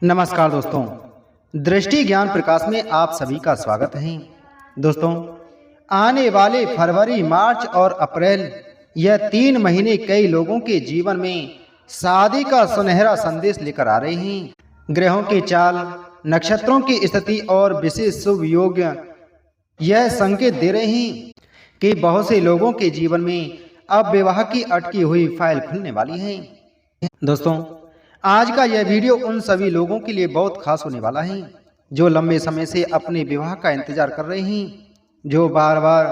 नमस्कार दोस्तों, दृष्टि ज्ञान प्रकाश में आप सभी का स्वागत है। दोस्तों, आने वाले फरवरी, मार्च और अप्रैल यह 3 महीने कई लोगों के जीवन में शादी का सुनहरा संदेश लेकर आ रहे हैं। ग्रहों के चाल, नक्षत्रों की स्थिति और विशेष शुभ योग यह संकेत दे रहे हैं कि बहुत से लोगों के जीवन में अब विवाह की अटकी हुई फाइल खुलने वाली है। दोस्तों, आज का यह वीडियो उन सभी लोगों के लिए बहुत खास होने वाला है जो लंबे समय से अपने विवाह का इंतजार कर रहे हैं, जो बार बार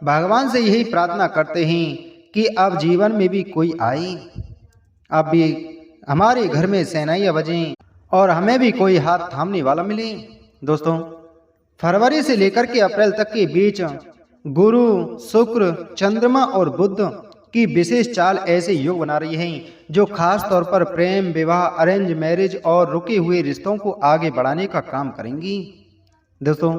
भगवान से यही प्रार्थना करते हैं कि अब जीवन में भी कोई आए, अब भी हमारे घर में शहनाइयां बजें और हमें भी कोई हाथ थामने वाला मिले। दोस्तों, फरवरी से लेकर के अप्रैल तक के बीच गुरु, शुक्र, चंद्रमा और बुध की विशेष चाल ऐसे योग बना रही हैं जो खास तौर पर प्रेम, विवाह, अरेंज मैरिज और रुके हुए रिश्तों को आगे बढ़ाने का काम करेंगी। दोस्तों,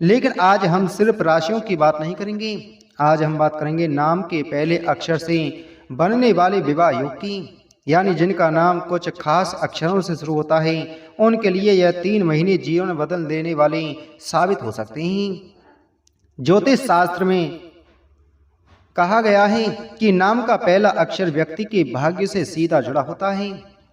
लेकिन आज हम सिर्फ राशियों की बात नहीं करेंगे। आज हम बात करेंगे नाम के पहले अक्षर से बनने वाले विवाह योग की, यानी जिनका नाम कुछ खास अक्षरों से शुरू होता है, उनके लिए यह 3 महीने जीवन बदल देने वाले साबित हो सकते हैं। ज्योतिष शास्त्र में कहा गया है कि नाम का पहला अक्षर व्यक्ति के भाग्य से सीधा जुड़ा होता है।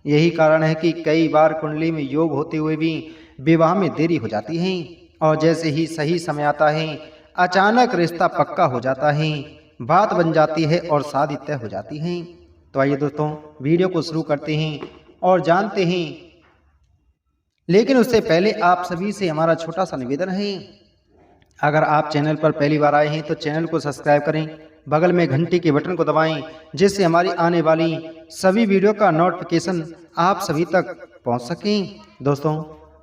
यही कारण है कि कई बार कुंडली में योग होते हुए भी विवाह में देरी हो जाती है और जैसे ही सही समय आता है अचानक रिश्ता पक्का हो जाता है, बात बन जाती है और शादी तय हो जाती है। तो आइए दोस्तों, वीडियो को शुरू करते हैं और जानते हैं, लेकिन उससे पहले आप सभी से हमारा छोटा सा निवेदन है, अगर आप चैनल पर पहली बार आए हैं तो चैनल को सब्सक्राइब करें, बगल में घंटी के बटन को दबाएं जिससे हमारी आने वाली सभी वीडियो का नोटिफिकेशन आप सभी तक पहुंच सकें। दोस्तों,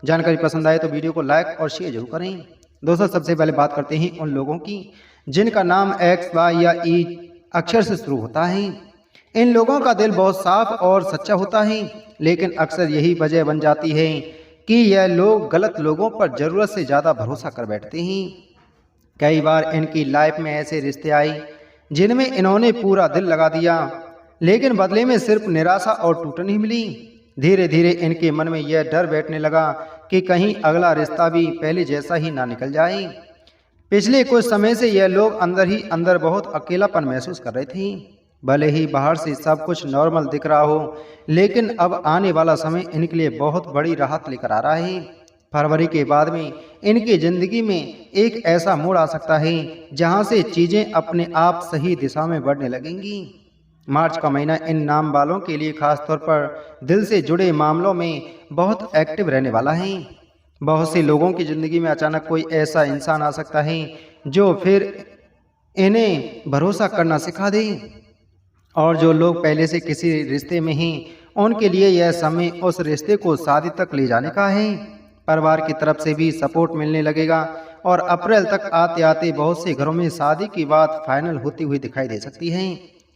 जानकारी पसंद आए तो वीडियो को लाइक और शेयर जरूर करें। दोस्तों, सबसे पहले बात करते हैं उन लोगों की जिनका नाम एक्स, वाई या ई अक्षर से शुरू होता है। इन लोगों का दिल बहुत साफ और सच्चा होता है, लेकिन अक्सर यही वजह बन जाती है कि यह लोग गलत लोगों पर जरूरत से ज़्यादा भरोसा कर बैठते हैं। कई बार इनकी लाइफ में ऐसे रिश्ते आए जिनमें इन्होंने पूरा दिल लगा दिया, लेकिन बदले में सिर्फ निराशा और टूटन ही मिली। धीरे धीरे इनके मन में यह डर बैठने लगा कि कहीं अगला रिश्ता भी पहले जैसा ही ना निकल जाए। पिछले कुछ समय से यह लोग अंदर ही अंदर बहुत अकेलापन महसूस कर रहे थे। भले ही बाहर से सब कुछ नॉर्मल दिख रहा हो, लेकिन अब आने वाला समय इनके लिए बहुत बड़ी राहत लेकर आ रहा है। फरवरी के बाद में इनकी जिंदगी में एक ऐसा मोड़ आ सकता है जहां से चीजें अपने आप सही दिशा में बढ़ने लगेंगी। मार्च का महीना इन नाम वालों के लिए खास तौर पर दिल से जुड़े मामलों में बहुत एक्टिव रहने वाला है। बहुत से लोगों की जिंदगी में अचानक कोई ऐसा इंसान आ सकता है जो फिर इन्हें भरोसा करना सिखा दे, और जो लोग पहले से किसी रिश्ते में हैं उनके लिए यह समय उस रिश्ते को शादी तक ले जाने का है। परिवार की तरफ से भी सपोर्ट मिलने लगेगा और अप्रैल तक आते आते बहुत से घरों में शादी की बात फाइनल होती हुई दिखाई दे सकती है।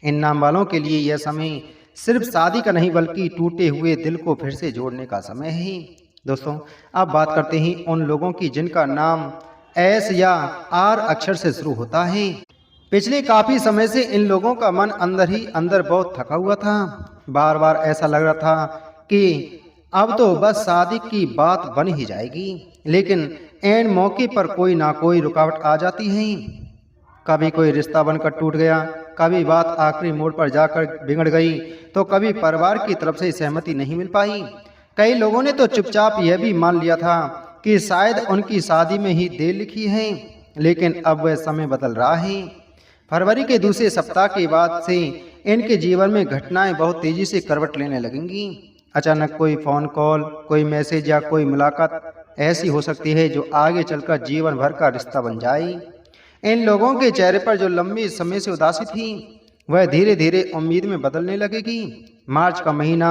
इन नाम वालों के लिए यह समय सिर्फ शादी का नहीं बल्कि टूटे हुए दिल को फिर से जोड़ने का समय है। दोस्तों, अब बात करते हैं उन लोगों की जिनका नाम एस या आर अक्षर से शुरू होता है। पिछले काफी समय से इन लोगों का मन अंदर ही अंदर बहुत थका हुआ था। बार बार ऐसा लग रहा था कि अब तो बस शादी की बात बन ही जाएगी, लेकिन ऐन मौके पर कोई ना कोई रुकावट आ जाती है। कभी कोई रिश्ता बनकर टूट गया, कभी बात आखिरी मोड़ पर जाकर बिगड़ गई, तो कभी परिवार की तरफ से सहमति नहीं मिल पाई। कई लोगों ने तो चुपचाप यह भी मान लिया था कि शायद उनकी शादी में ही देर लिखी है, लेकिन अब वह समय बदल रहा है। फरवरी के दूसरे सप्ताह के बाद से इनके जीवन में घटनाएं बहुत तेजी से करवट लेने लगेंगी। अचानक कोई फोन कॉल, कोई मैसेज या कोई मुलाकात ऐसी हो सकती है जो आगे चलकर जीवन भर का रिश्ता बन जाए। इन लोगों के चेहरे पर जो लंबे समय से उदासी थी वह धीरे धीरे उम्मीद में बदलने लगेगी। मार्च का महीना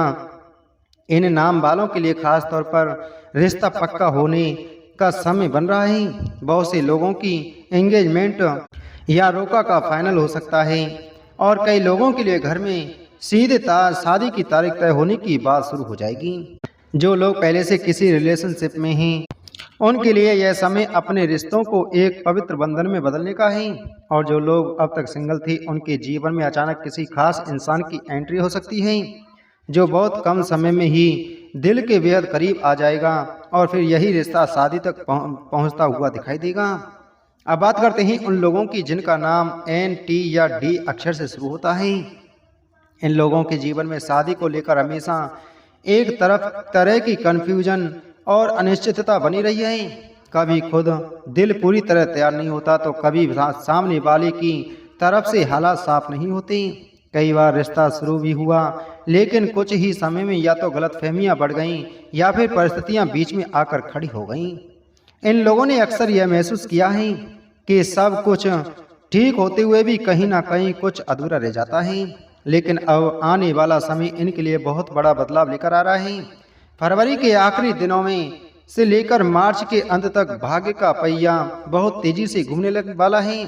इन नाम वालों के लिए खास तौर पर रिश्ता पक्का होने का समय बन रहा है। बहुत से लोगों की एंगेजमेंट या रोका का फाइनल हो सकता है और कई लोगों के लिए घर में सीधे शादी की तारीख तय होने की बात शुरू हो जाएगी। जो लोग पहले से किसी रिलेशनशिप में हैं उनके लिए यह समय अपने रिश्तों को एक पवित्र बंधन में बदलने का है, और जो लोग अब तक सिंगल थे उनके जीवन में अचानक किसी खास इंसान की एंट्री हो सकती है। जो बहुत कम समय में ही दिल के बेहद करीब आ जाएगा और फिर यही रिश्ता शादी तक पहुंचता हुआ दिखाई देगा। अब बात करते हैं उन लोगों की जिनका नाम एन, टी या डी अक्षर से शुरू होता है। इन लोगों के जीवन में शादी को लेकर हमेशा एक तरह की कंफ्यूजन और अनिश्चितता बनी रही है। कभी खुद दिल पूरी तरह तैयार नहीं होता तो कभी सामने वाले की तरफ से हालात साफ नहीं होते। कई बार रिश्ता शुरू भी हुआ लेकिन कुछ ही समय में या तो गलतफहमियां बढ़ गईं या फिर परिस्थितियां बीच में आकर खड़ी हो गईं। इन लोगों ने अक्सर यह महसूस किया है कि सब कुछ ठीक होते हुए भी कहीं ना कहीं कुछ अधूरा रह जाता है। लेकिन अब आने वाला समय इनके लिए बहुत बड़ा बदलाव लेकर आ रहा है। फरवरी के आखिरी दिनों में से लेकर मार्च के अंत तक भाग्य का पहिया बहुत तेजी से घूमने लगने वाला है।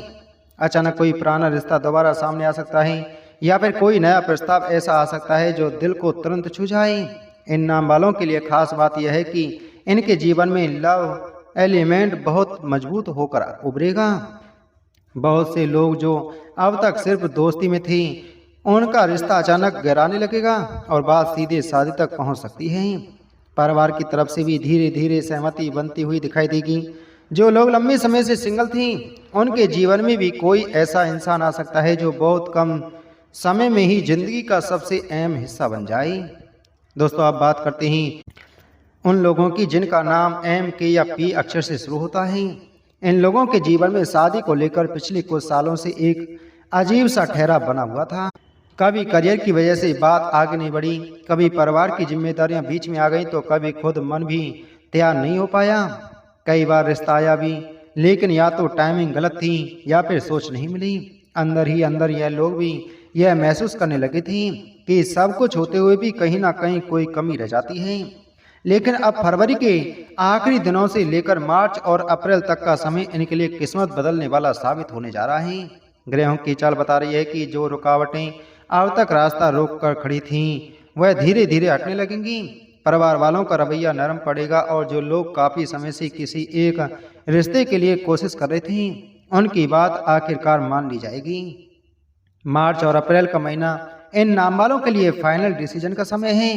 अचानक कोई पुराना रिश्ता दोबारा सामने आ सकता है या फिर कोई नया प्रस्ताव ऐसा आ सकता है जो दिल को तुरंत छू जाए। इन नाम वालों के लिए खास बात यह है कि इनके जीवन में लव एलिमेंट बहुत मजबूत होकर उभरेगा। बहुत से लोग जो अब तक सिर्फ दोस्ती में थे उनका रिश्ता अचानक गहराने लगेगा और बात सीधे शादी तक पहुंच सकती है। परिवार की तरफ से भी धीरे धीरे सहमति बनती हुई दिखाई देगी। जो लोग लंबे समय से सिंगल थी उनके जीवन में भी कोई ऐसा इंसान आ सकता है जो बहुत कम समय में ही जिंदगी का सबसे अहम हिस्सा बन जाए। दोस्तों, अब बात करते हैं उन लोगों की जिनका नाम एम, के या पी अक्षर से शुरू होता है। इन लोगों के जीवन में शादी को लेकर पिछले कुछ सालों से एक अजीब सा ठहराव बना हुआ था। कभी करियर की वजह से बात आगे नहीं बढ़ी, कभी परिवार की जिम्मेदारियां बीच में आ गई तो कभी खुद मन भी तैयार नहीं हो पाया। कई बार रिश्ता आया भी लेकिन या तो टाइमिंग गलत थी या फिर सोच नहीं मिली। अंदर ही अंदर यह लोग भी यह महसूस करने लगे थे कि सब कुछ होते हुए भी कहीं ना कहीं कोई कमी रह जाती है। लेकिन अब फरवरी के आखिरी दिनों से लेकर मार्च और अप्रैल तक का समय इनके लिए किस्मत बदलने वाला साबित होने जा रहा है। ग्रहों की चाल बता रही है कि जो रुकावटें अब तक रास्ता रोक कर खड़ी थीं वह धीरे धीरे हटने लगेंगी। परिवार वालों का रवैया नरम पड़ेगा और जो लोग काफी समय से किसी एक रिश्ते के लिए कोशिश कर रहे थे उनकी बात आखिरकार मान ली जाएगी। मार्च और अप्रैल का महीना इन नाम वालों के लिए फाइनल डिसीजन का समय है।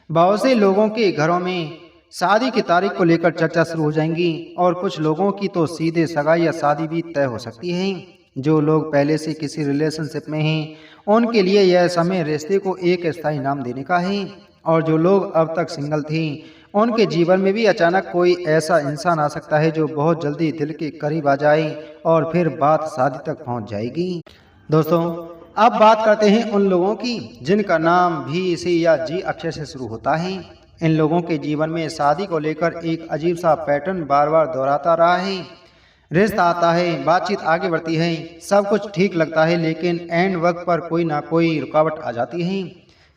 बहुत से लोगों के घरों में शादी की तारीख को लेकर चर्चा शुरू हो जाएंगी और कुछ लोगों की तो सीधे सगाई या शादी भी तय हो सकती है। जो लोग पहले से किसी रिलेशनशिप में हैं उनके लिए यह समय रिश्ते को एक स्थायी नाम देने का है और जो लोग अब तक सिंगल थे उनके जीवन में भी अचानक कोई ऐसा इंसान आ सकता है जो बहुत जल्दी दिल के करीब आ जाए और फिर बात शादी तक पहुंच जाएगी। दोस्तों, अब बात करते हैं उन लोगों की जिनका नाम भी, सी या जी अक्षर से शुरू होता है। इन लोगों के जीवन में शादी को लेकर एक अजीब सा पैटर्न बार बार दोहराता रहा है। रिश्ता आता है, बातचीत आगे बढ़ती है, सब कुछ ठीक लगता है लेकिन एंड वक्त पर कोई ना कोई रुकावट आ जाती है।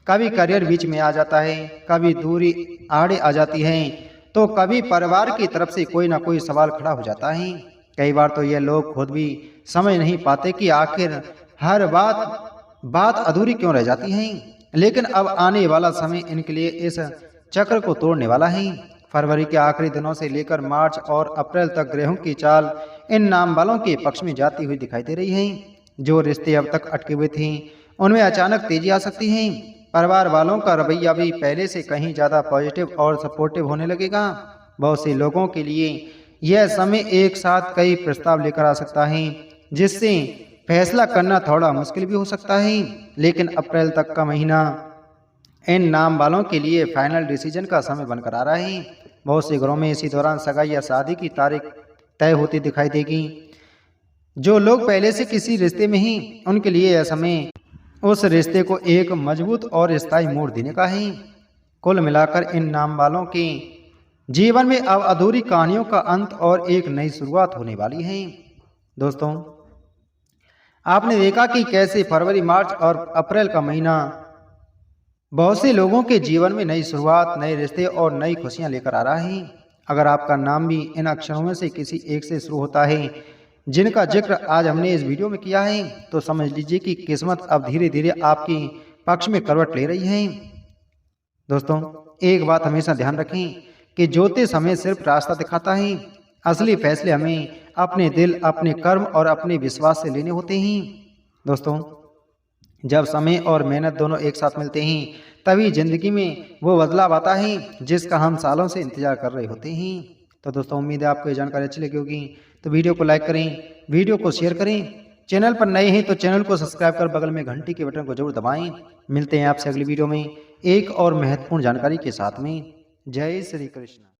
कभी करियर बीच में आ जाता है, कभी दूरी आड़े आ जाती है तो कभी परिवार की तरफ से कोई ना कोई सवाल खड़ा हो जाता है। कई बार तो ये लोग खुद भी समझ नहीं पाते कि आखिर हर बात अधूरी क्यों रह जाती है। लेकिन अब आने वाला समय इनके लिए इस चक्र को तोड़ने वाला है। फरवरी के आखिरी दिनों से लेकर मार्च और अप्रैल तक ग्रहों की चाल इन नाम वालों के पक्ष में जाती हुई दिखाई दे रही है। जो रिश्ते अब तक अटके हुए थे उनमें अचानक तेजी आ सकती है। परिवार वालों का रवैया भी पहले से कहीं ज्यादा पॉजिटिव और सपोर्टिव होने लगेगा। बहुत से लोगों के लिए यह समय एक साथ कई प्रस्ताव लेकर आ सकता है जिससे फैसला करना थोड़ा मुश्किल भी हो सकता है। लेकिन अप्रैल तक का महीना इन नाम वालों के लिए फाइनल डिसीजन का समय बनकर आ रहा है। बहुत से घरों में इसी दौरान सगाई या शादी की तारीख तय होती दिखाई देगी। जो लोग पहले से किसी रिश्ते में हैं उनके लिए यह समय उस रिश्ते को एक मजबूत और स्थायी मोड़ देने का है। कुल मिलाकर इन नाम वालों के जीवन में अब अधूरी कहानियों का अंत और एक नई शुरुआत होने वाली है। दोस्तों, आपने देखा कि कैसे फरवरी, मार्च और अप्रैल का महीना बहुत से लोगों के जीवन में नई शुरुआत, नए रिश्ते और नई खुशियां लेकर आ रहा है। अगर आपका नाम भी इन अक्षरों में से किसी एक से शुरू होता है जिनका जिक्र आज हमने इस वीडियो में किया है तो समझ लीजिए कि किस्मत अब धीरे धीरे आपकी पक्ष में करवट ले रही है। दोस्तों, एक बात हमेशा ध्यान रखें कि ज्योतिष हमें सिर्फ रास्ता दिखाता है, असली फैसले हमें अपने दिल, अपने कर्म और अपने विश्वास से लेने होते हैं। दोस्तों, जब समय और मेहनत दोनों एक साथ मिलते हैं तभी जिंदगी में वो बदलाव आता है जिसका हम सालों से इंतजार कर रहे होते हैं। तो दोस्तों, उम्मीद है आपको ये जानकारी अच्छी लगी होगी। तो वीडियो को लाइक करें, वीडियो को शेयर करें। चैनल पर नए हैं तो चैनल को सब्सक्राइब कर बगल में घंटी के बटन को जरूर दबाएं। मिलते हैं आपसे अगली वीडियो में एक और महत्वपूर्ण जानकारी के साथ में। जय श्री कृष्ण।